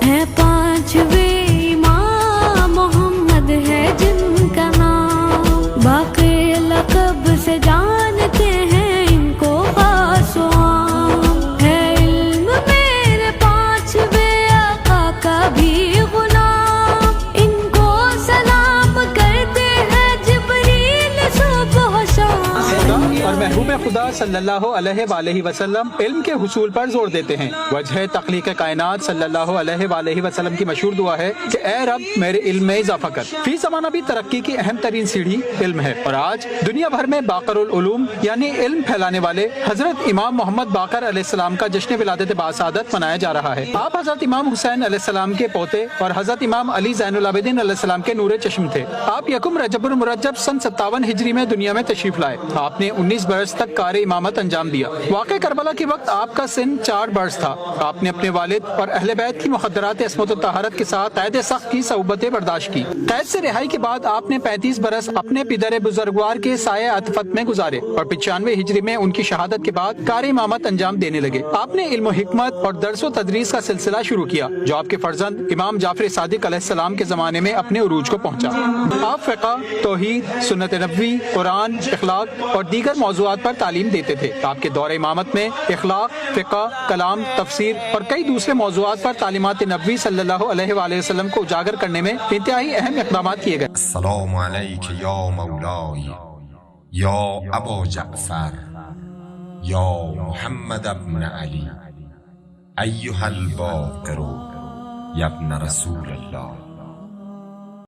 ہے پانچویں امام محمد ہے جن کا نام، باقی لقب سے جانتے ہیں ان کو خاص و عام، ہے علم میرے پانچویں آقا کا بھی غلام، ان کو سلام کرتے ہیں جبریل صبح و شام۔ اور محبوب خدا صلی اللہ علیہ وآلہ وسلم علم کے حصول پر زور دیتے ہیں۔ وجہ تخلیق کائنات صلی اللہ علیہ وآلہ وسلم کی مشہور دعا ہے کہ اے رب میرے علم میں اضافہ کر۔ فی زمانہ بھی ترقی کی اہم ترین سیڑھی علم ہے، اور آج دنیا بھر میں باقر العلوم یعنی علم پھیلانے والے حضرت امام محمد باقر علیہ السلام کا جشن ولادت باسعادت منایا جا رہا ہے۔ آپ حضرت امام حسین علیہ السلام کے پوتے اور حضرت امام علی زین العابدین علیہ السلام کے نور چشم تھے۔ آپ یکم رجب المرجب سن 57 ہجری میں دنیا میں تشریف لائے۔ آپ نے 19 برس تک کار امامت انجام دیا۔ واقع کربلا کے وقت آپ کا سن 4 برس تھا۔ آپ نے اپنے والد اور اہل بیت کی مخدرات عصمت و طہارت کے ساتھ قید سخت کی صعوبتیں برداشت کی۔ قید سے رہائی کے بعد آپ نے 35 برس اپنے پدر بزرگوار کے سایہ عطفت میں گزارے، اور 95 ہجری میں ان کی شہادت کے بعد کار امامت انجام دینے لگے۔ آپ نے علم و حکمت اور درس و تدریس کا سلسلہ شروع کیا، جو آپ کے فرزند امام جعفر صادق علیہ السلام کے زمانے میں اپنے عروج کو پہنچا۔ آپ فقہ، توحید، سنت نبوی، قرآن، اخلاق اور دیگر موضوعات پر تعلیم دیتے تھے۔ آپ کے دور امامت میں اخلاق، فقہ، کلام، تفسیر اور کئی دوسرے موضوعات پر تعلیمات نبوی صلی اللہ علیہ وآلہ وسلم کو اجاگر کرنے میں انتہائی اہم اقدامات کیے گئے۔ السلام علیک یا مولائی یا ابا جعفر یا محمد ابن علی ایها الباقر یا ابن رسول اللہ۔